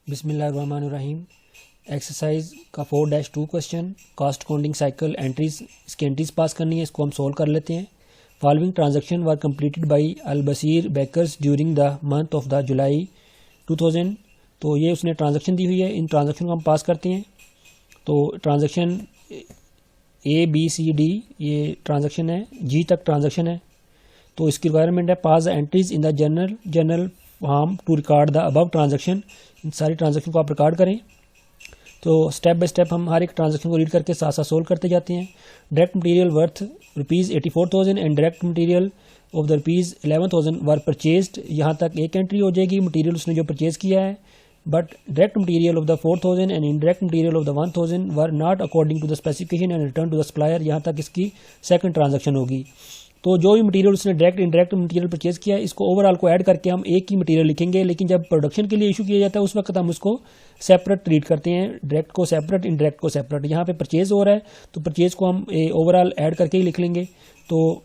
बिस्मिल्लाहिर्रहमानिर्रहीम। एक्सरसाइज का 4-2 question, cost counting cycle entries, इसकी एंट्रीज पास करनी है। इसको हम सोल्व कर लेते हैं। Following transaction were completed by Al-Basir bakers during the month of the July 2000। तो ये उसने ट्रांजैक्शन दी हुई है, इन ट्रांजैक्शन को हम पास करते हैं। तो ट्रांजैक्शन ABCD ये ट्रांजैक्शन है, G तक ट्रांजैक्शन है। तो इसकी रिक्वायरमेंट है pass the entries in the journal form to record the above transaction. इन सारी ट्रांजैक्शन को आप रिकॉर्ड करें। तो स्टेप बाय स्टेप हम हर एक ट्रांजैक्शन को रीड करके साथ साथ सोल्व करते जाते हैं। Direct material worth ₹84,000 and direct material of the ₹11,000 were purchased. यहाँ तक एक एंट्री हो जाएगी, मटेरियल उसने जो परचेज किया है। But direct material of the 4,000 and indirect material of the 1,000 were not according to the specification and return to the supplier. यहाँ तक इसकी सेकंड ट्रांजैक्शन होगी। तो जो भी मटेरियल उसने डायरेक्ट इनडायरेक्ट मटेरियल परचेज किया है, इसको ओवरऑल को ऐड करके हम एक ही मटेरियल लिखेंगे। लेकिन जब प्रोडक्शन के लिए इशू किया जाता है उस वक्त हम उसको सेपरेट ट्रीट करते हैं, डायरेक्ट को सेपरेट, इनडायरेक्ट को सेपरेट। यहाँ पे परचेज हो रहा है तो परचेज को हम ओवरऑल ऐड करके ही लिख लेंगे। तो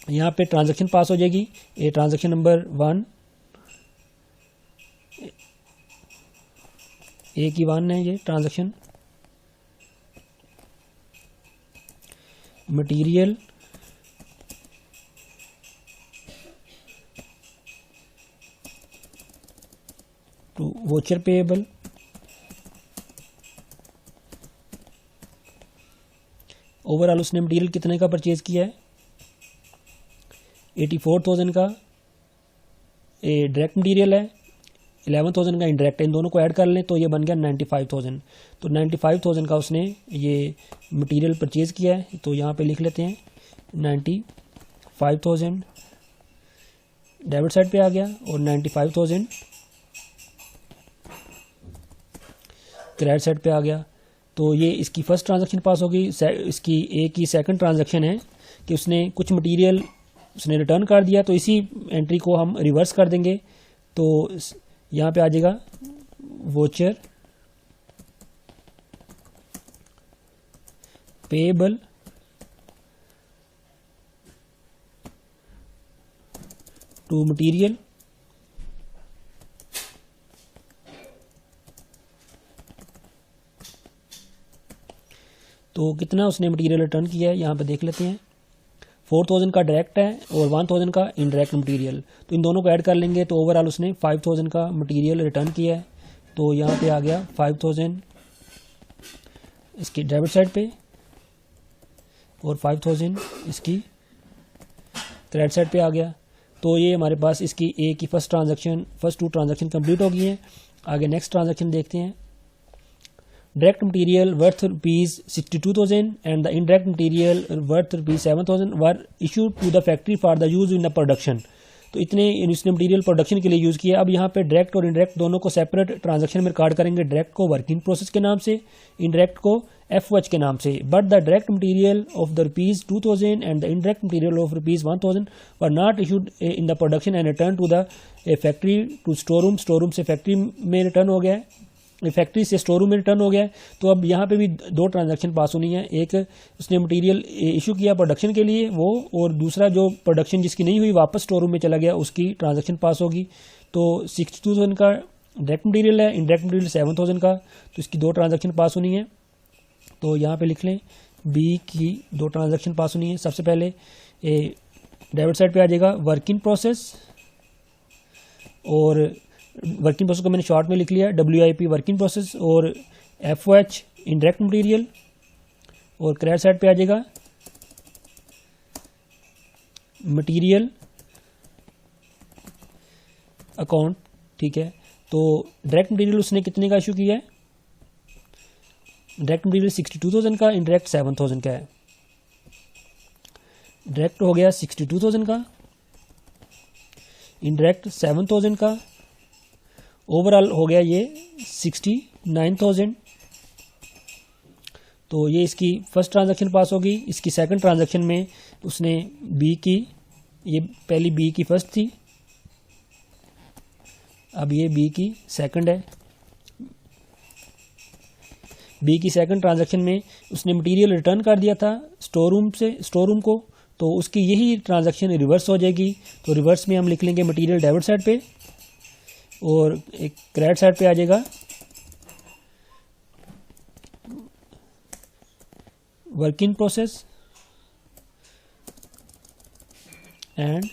यहाँ पे ट्रांजैक्शन पास हो जाएगी। ये ट्रांजैक्शन नंबर 1, ए की 1 है ये transaction. Material to voucher payable, overall उसने मटेरियल कितने का परचेज किया है? 84,000 का डायरेक्ट मटेरियल है, 11,000 का इनडायरेक्ट है। इन दोनों को ऐड कर लें तो ये बन गया 95,000। तो 95,000 का उसने ये मटेरियल परचेज किया है। तो यहाँ पे लिख लेते हैं 95,000 डेबिट साइड पे आ गया और 95,000 क्रेडिट साइड पे आ गया। तो ये इसकी फर्स्ट ट्रांजैक्शन पास होगी। इसकी ए की सेकंड ट्रांजैक्शन है कि उसने कुछ मटेरियल उसने रिटर्न कर दिया, तो इसी एंट्री को हम रिवर्स कर देंगे। तो यहाँ पे आ जाएगा वोचर पेएबल टू मटेरियल तो कितना उसने मटेरियल रिटर्न किया है यहाँ पे देख लेते हैं। 4,000 का डायरेक्ट है और 1,000 का इनडायरेक्ट मटेरियल। तो इन दोनों को ऐड कर लेंगे तो ओवरऑल उसने 5,000 का मटेरियल रिटर्न किया है। तो यहाँ पे आ गया 5,000 इसकी डेबिट साइड पे और 5,000 इसकी क्रेडिट साइड पे आ गया। तो ये हमारे पास इसकी ए की फर्स्ट 2 ट्रांजैक्शन कंप्लीट हो गई हैं। आगे नेक्स्ट ट्रांजैक्शन देखते हैं। Direct material worth ₹62,000 and the indirect material worth ₹7,000 were issued to the factory for the use in the production। तो इतने इसने मटेरियल प्रोडक्शन के लिए यूज़ किया। अब यहाँ पे डायरेक्ट और इनडायरेक्ट दोनों को सेपरेट ट्रांजैक्शन में रिकॉर्ड करेंगे। डायरेक्ट को वर्किंग प्रोसेस के नाम से, इनडायरेक्ट को FOH के नाम से। But the direct material of the ₹2,000 and the indirect material of ₹1,000 were not issued in the production and return to the factory to store room. Store room से factory में return हो गया है, factory से store room में return हो गया है। तो अब यहाँ पे भी 2 ट्रांजैक्शन पास होनी है। एक उसने मटेरियल इशू किया प्रोडक्शन के लिए वो, और दूसरा जो प्रोडक्शन जिसकी नहीं हुई वापस स्टोर रूम में चला गया उसकी ट्रांजैक्शन पास होगी। तो 62,000 का डायरेक्ट मटेरियल है, इनडायरेक्ट मटेरियल 7,000 का। तो इसकी 2 ट्रांजैक्शन पास होनी है। तो यहाँ पे लिख लें बी की 2 ट्रांजैक्शन पास होनी है। सबसे पहले डेबिट साइड पे आ जाएगा वर्किंग प्रोसेस, और वर्किंग प्रोसेस को मैंने शॉर्ट में लिख लिया WIP वर्किंग प्रोसेस, और FOH इनडायरेक्ट मटेरियल, और क्रेडिट साइड पे आ जाएगा मटेरियल अकाउंट। ठीक है। तो डायरेक्ट मटेरियल उसने कितने का इशू किया है? डायरेक्ट मटेरियल 62,000 का, इनडायरेक्ट 7,000 का है। डायरेक्ट हो गया 62,000 का, इनडायरेक्ट 7,000 का, ओवरऑल हो गया ये 69,000। तो ये इसकी फर्स्ट ट्रांजैक्शन पास होगी। इसकी सेकंड ट्रांजैक्शन में उसने बी की, ये पहली बी की फर्स्ट थी, अब ये बी की सेकंड है। बी की सेकंड ट्रांजैक्शन में उसने मटेरियल रिटर्न कर दिया था स्टोर रूम को, तो उसकी यही ट्रांजैक्शन रिवर्स हो जाएगी। तो रिवर्स में हम लिख लेंगे मटेरियल डेबिट साइड पे और एक क्रेडिट साइड पे आ जाएगा work in process and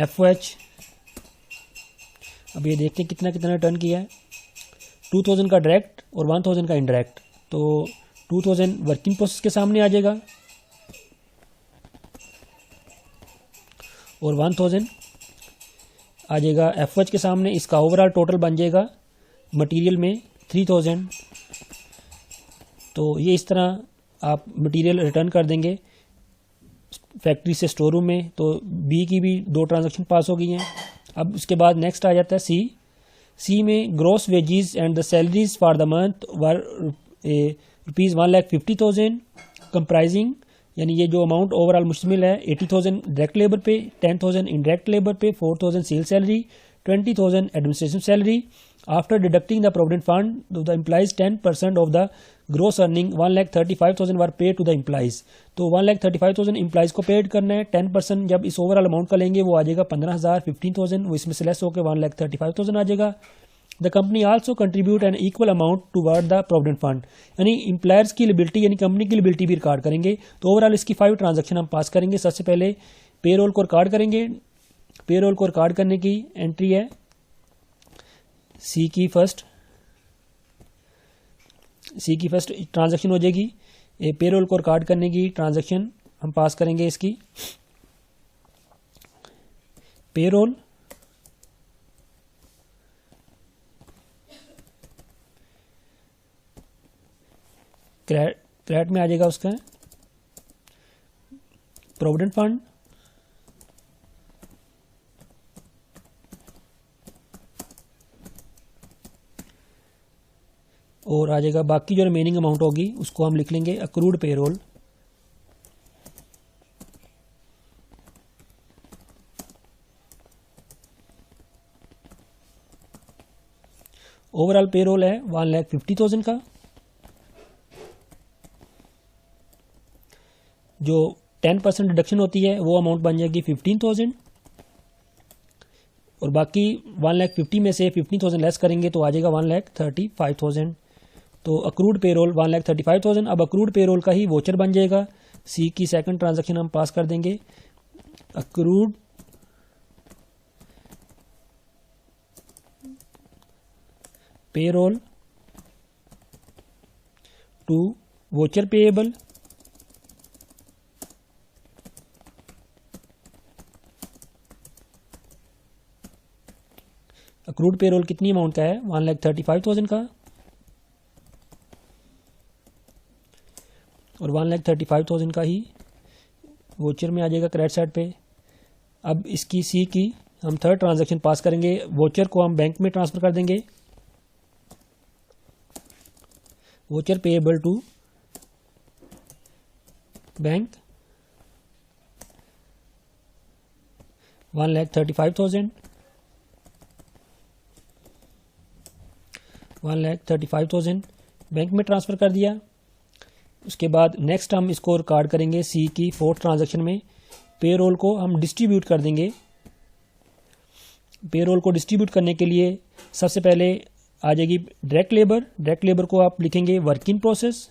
FOH। अब ये देखते हैं कितना कितना रिटर्न किया है। 2000 का डायरेक्ट और 1000 का इनडायरेक्ट। तो 2000 वर्किंग प्रोसेस के सामने आ जाएगा और 1000 आ जाएगा FOH के सामने। इसका ओवरऑल टोटल बन जाएगा मटेरियल में 3000। तो ये इस तरह आप मटेरियल रिटर्न कर देंगे फैक्ट्री से स्टोर रूम में। तो बी की भी 2 ट्रांजैक्शन पास हो गई हैं। अब उसके बाद नेक्स्ट आ जाता है सी में gross wages and the salaries for the month were ₹1,50,000 comprising, यानी ये जो अमाउंट ओवरऑल मुश्तमिल है 80,000 डायरेक्ट लेबर पे, 10,000 indirect labour pay, 4,000 sale salary, 20,000 administration salary. After deducting the provident fund the employees 10% of the gross earning 1,35,000 were pay to the employees. तो 1,35,000 employees को paid करना है। 10% जब इस ओवरऑल अमाउंट का लेंगे वो आ जाएगा 15,000, 15,000, वो इसमें से लेस होकर 1,35,000 आ जाएगा। The company also contribute an equal amount toward the provident fund, यानी एम्प्लॉयर्स की लिबिलिटी यानी कंपनी की लिबिलिटी भी रिकॉर्ड करेंगे। तो ओवरऑल इसकी 5 ट्रांजेक्शन हम पास करेंगे। सबसे पहले पेरोल को रिकॉर्ड करेंगे। पेरोल को रिकॉर्ड करने की एंट्री है सी की फर्स्ट ट्रांजैक्शन हो जाएगी। पेरोल को रिकॉर्ड करने की ट्रांजैक्शन हम पास करेंगे इसकी पेरोल क्रेडिट में आ जाएगा उसका प्रोविडेंट फंड और आ जाएगा बाकी जो रिमेनिंग अमाउंट होगी उसको हम लिख लेंगे अक्रूड पेरोल। ओवरऑल पेरोल है 1,50,000 का। जो 10% डिडक्शन होती है वो अमाउंट बन जाएगी 15,000 और बाकी 1,50,000 में से 15,000 लेस करेंगे तो आ जाएगा 1,35,000। तो अक्रूड पेरोल 1,35,000। अब अक्रूड पेरोल का ही वोचर बन जाएगा। सी की सेकंड ट्रांजैक्शन हम पास कर देंगे accrued payroll to voucher payable accrued payroll कितनी अमाउंट का है 1,35,000 का और 1,35,000 का ही वोचर में आ जाएगा क्रेडिट साइड पे। अब इसकी सी की हम थर्ड ट्रांजैक्शन पास करेंगे। वोचर को हम बैंक में ट्रांसफर कर देंगे। Voucher payable to bank 1,35,000 1,35,000 bank में ट्रांसफर कर दिया। उसके बाद नेक्स्ट हम इसको रिकॉर्ड करेंगे सी की फोर्थ ट्रांजैक्शन में। पेरोल को हम डिस्ट्रीब्यूट कर देंगे। पेरोल को डिस्ट्रीब्यूट करने के लिए सबसे पहले आ जाएगी डायरेक्ट लेबर। डायरेक्ट लेबर को आप लिखेंगे work in process.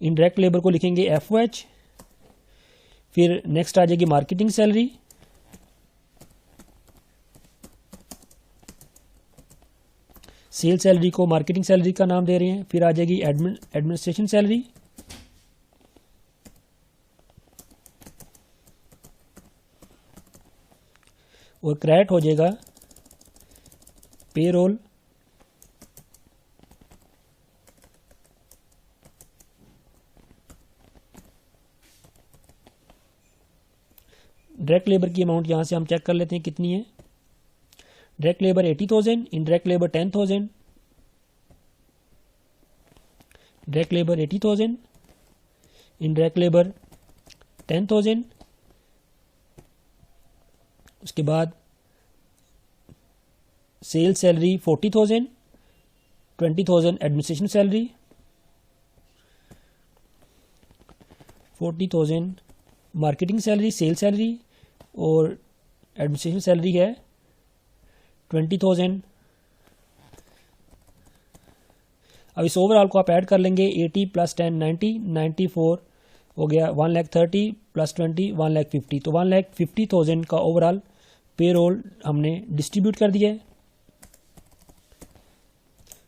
Indirect labour को लिखेंगे FOH। फिर नेक्स्ट आ जाएगी मार्केटिंग सैलरी। सेल सैलरी को मार्केटिंग सैलरी का नाम दे रहे हैं। फिर आ जाएगी एडमिनिस्ट्रेशन सैलरी। और क्रेडिट हो जाएगा पेरोल डायरेक्ट लेबर की अमाउंट यहां से हम चेक कर लेते हैं कितनी है। Direct labour 80,000, indirect labour 10,000। Direct labour 80,000, indirect labour 10,000। उसके बाद sale salary 40,000, 20,000 administration salary, 40,000 marketing salary, sale salary और एडमिनिस्ट्रेशन सैलरी है 20,000। अब इस ओवरऑल को आप ऐड कर लेंगे, 80 + 10 90, 94 हो गया, 1,30,000 + 20 1,50,000। तो 1,50,000 का ओवरऑल पे रोल हमने डिस्ट्रीब्यूट कर दिया है।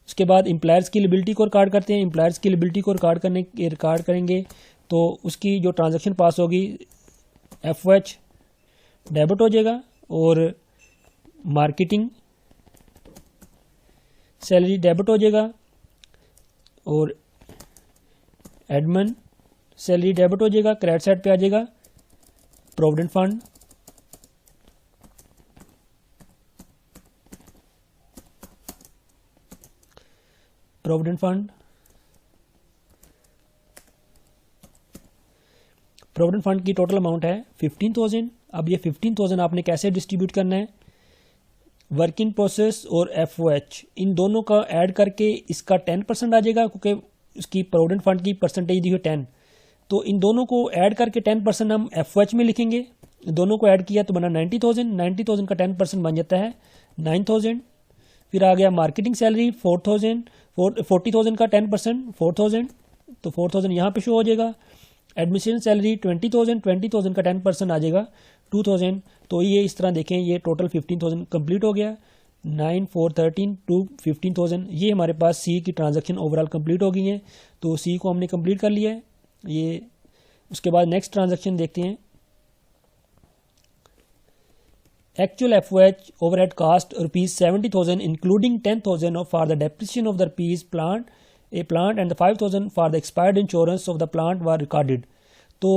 उसके बाद एम्प्लॉयर्स की लिबिलिटी को रिकॉर्ड करते हैं। एम्प्लॉयर्स की लिबिलिटी को रिकॉर्ड करेंगे तो उसकी जो ट्रांजैक्शन पास होगी FOH डेबिट हो जाएगा और मार्केटिंग सैलरी डेबिट हो जाएगा और एडमिन सैलरी डेबिट हो जाएगा। क्रेडिट साइड पे आ जाएगा प्रोविडेंट फंड, प्रोविडेंट फंड की टोटल अमाउंट है 15,000। अब ये 15,000 आपने कैसे डिस्ट्रीब्यूट करना है, वर्क इन प्रोसेस और FOH इन दोनों का ऐड करके इसका 10% आ जाएगा, क्योंकि उसकी प्रोविडेंट फंड की परसेंटेज दी हुई 10, तो इन दोनों को ऐड करके 10% हम FOH में लिखेंगे। दोनों को ऐड किया तो बना 90,000। 90,000 का 10% बन जाता है 9,000। फिर आ गया मार्केटिंग सैलरी 4,000, 40,000 का 10% 4,000, तो 4,000 यहाँ पे शो हो जाएगा। एडमिशन सैलरी 20,000, 20,000 का 10% आ जाएगा 2,000। तो ये इस तरह देखें, ये टोटल 15,000 कंप्लीट हो गया। 9, 4, 13 to 15,000, ये हमारे पास सी की ट्रांजैक्शन ओवरऑल कंप्लीट हो गई है। तो सी को हमने कंप्लीट कर लिया है ये। उसके बाद नेक्स्ट ट्रांजैक्शन देखते हैं। Actual FOH overhead cost ₹70,000 including 10,000 for the depreciation of the plant and the 5,000 for the expired insurance of the plant were recorded। तो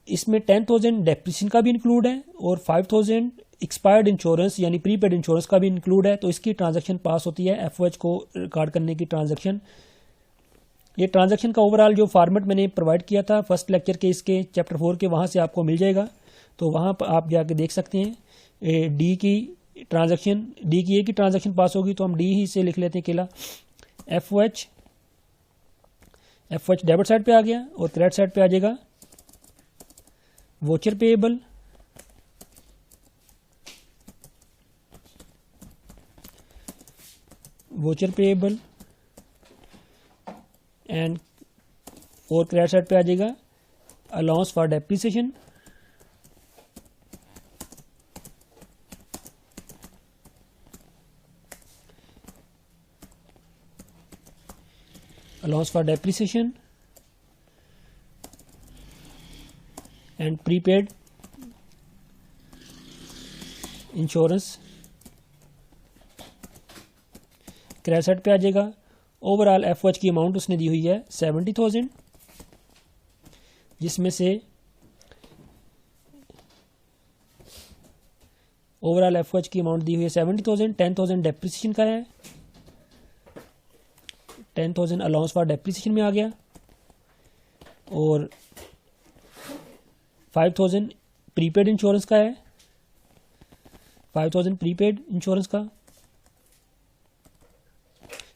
इसमें 10,000 डेप्रिसिएशन का भी इंक्लूड है और 5,000 एक्सपायर्ड इंश्योरेंस यानी प्रीपेड इंश्योरेंस का भी इंक्लूड है। तो इसकी ट्रांजैक्शन पास होती है FOH को रिकॉर्ड करने की ट्रांजैक्शन। ये ट्रांजैक्शन का ओवरऑल जो फॉर्मेट मैंने प्रोवाइड किया था फर्स्ट लेक्चर के इसके चैप्टर 4 के, वहाँ से आपको मिल जाएगा, तो वहाँ पर आप जाके देख सकते हैं। डी की ट्रांजैक्शन, डी की ए की ट्रांजैक्शन पास होगी तो हम डी ही से लिख लेते हैं अकेला। FOH डेबिट साइड पे आ गया और क्रेडिट साइड पे आ जाएगा वोचर पेएबल, एंड और क्रेडिट साइड पे आ जाएगा allowance for depreciation, allowance for depreciation and prepaid insurance। Credit side पे आ जाएगा। ओवरऑल FOH की अमाउंट उसने दी हुई है 70,000, जिसमें से ओवरऑल FOH की अमाउंट दी हुई है 70,000। 10,000 डेप्रिसिएशन का है, 10,000 अलाउंस फॉर डेप्रिसिएशन में आ गया और 5,000 प्रीपेड इंश्योरेंस का है, 5,000 प्रीपेड इंश्योरेंस का।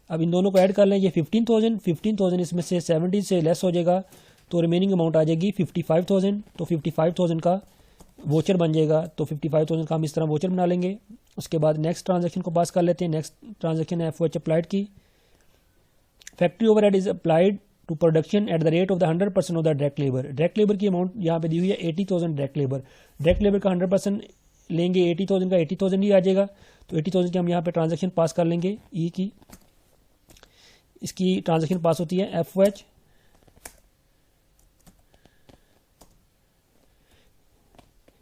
अब इन दोनों को ऐड कर लें, ये 15,000 इसमें से 70 से लेस हो जाएगा तो रिमेनिंग अमाउंट आ जाएगी 55,000। तो 55,000 का वोचर बन जाएगा, तो 55,000 का हम इस तरह वोचर बना लेंगे। उसके बाद नेक्स्ट ट्रांजैक्शन को पास कर लेते हैं। नेक्स्ट ट्रांजैक्शन है FOH अप्लाइड की। Factory overhead is applied to production at the rate of the 100% of the direct labour. Direct labour की अमाउंट यहाँ पे दी हुई है 80,000 डायरेक्ट लेबर का 100% लेंगे, 80,000 का 80,000 ही आ जाएगा। तो 80,000 की हम यहाँ पे ट्रांजैक्शन पास कर लेंगे ई की। इसकी ट्रांजैक्शन पास होती है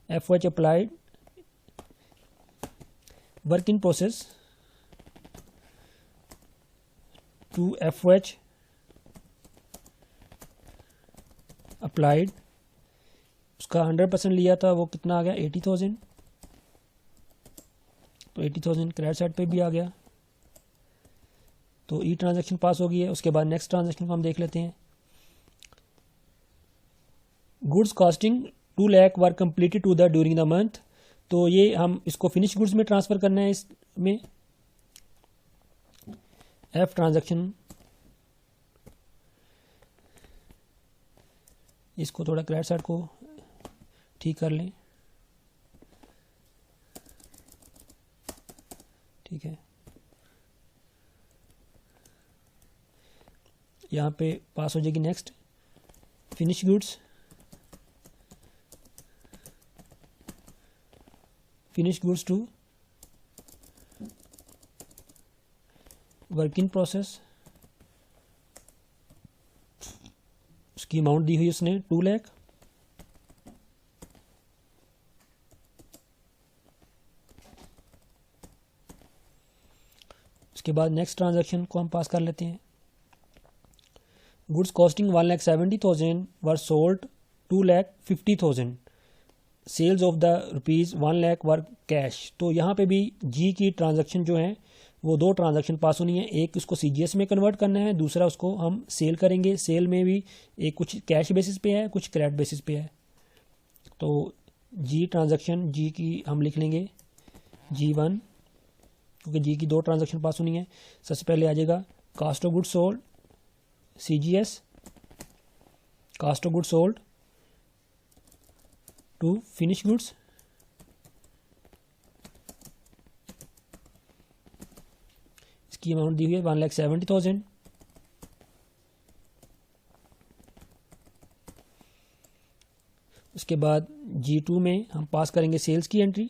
FOH applied work in process to FOH applied. उसका 100% लिया था, वो कितना आ गया 80,000। तो 80,000 क्रेडिट साइड पे भी आ गया, तो ई ट्रांजैक्शन पास हो गई है। उसके बाद नेक्स्ट ट्रांजैक्शन को हम देख लेते हैं। Goods costing 2 lakh were completed to the during the month. तो ये हम इसको फिनिश गुड्स में ट्रांसफर करना है। इसमें F ट्रांजैक्शन, इसको थोड़ा क्रेडिट साइड को ठीक कर लें। ठीक है, यहाँ पे पास हो जाएगी। Next finish goods, finish goods to work in process, उसकी अमाउंट दी हुई उसने 2 लाख। उसके बाद नेक्स्ट ट्रांजैक्शन को हम पास कर लेते हैं। Goods costing 1,70,000 were sold 2,50,000, sales of the rupees 1 lakh were cash. तो यहाँ पे भी जी की ट्रांजैक्शन जो है वो 2 ट्रांजैक्शन पास होनी है, एक उसको सीजीएस में कन्वर्ट करना है, दूसरा उसको हम सेल करेंगे। सेल में भी एक कुछ कैश बेसिस पे है, कुछ क्रेडिट बेसिस पे है। तो जी ट्रांजैक्शन, जी की हम लिख लेंगे G1, क्योंकि जी की 2 ट्रांजैक्शन पास होनी है। सबसे पहले आ जाएगा cost of goods sold, CGS, cost of goods sold to finish goods, इसकी अमाउंट दी हुई है 1,70,000। उसके बाद G2 में हम पास करेंगे सेल्स की एंट्री।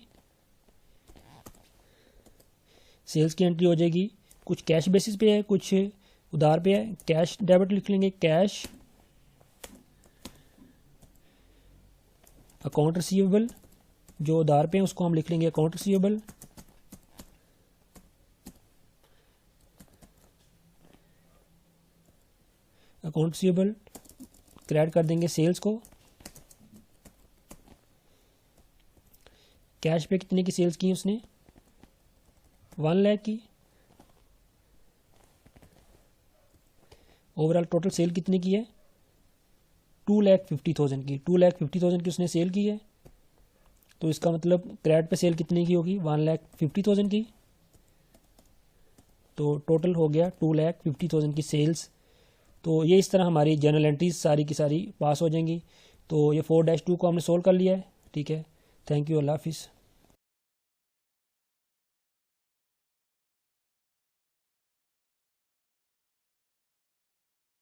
सेल्स की एंट्री हो जाएगी, कुछ कैश बेसिस पे है, कुछ उधार पे है। कैश डेबिट लिख लेंगे, कैश अकाउंट रिसीवेबल, जो उधार पे है उसको हम लिख लेंगे account receivable. Account receivable credit कर देंगे सेल्स को। कैश पे कितने की सेल्स की उसने, 1 लाख की। ओवरऑल टोटल सेल कितने की है, 2,50,000 की। 2,50,000 की उसने सेल की है, तो इसका मतलब क्रेडिट पे सेल कितने की होगी, 1,50,000 की। तो टोटल हो गया 2,50,000 की सेल्स। तो ये इस तरह हमारी जर्नल एंट्रीज सारी की सारी पास हो जाएंगी। तो ये 4-2 को हमने सोल्व कर लिया है, ठीक है। थैंक यू, अल्लाह हाफिज़।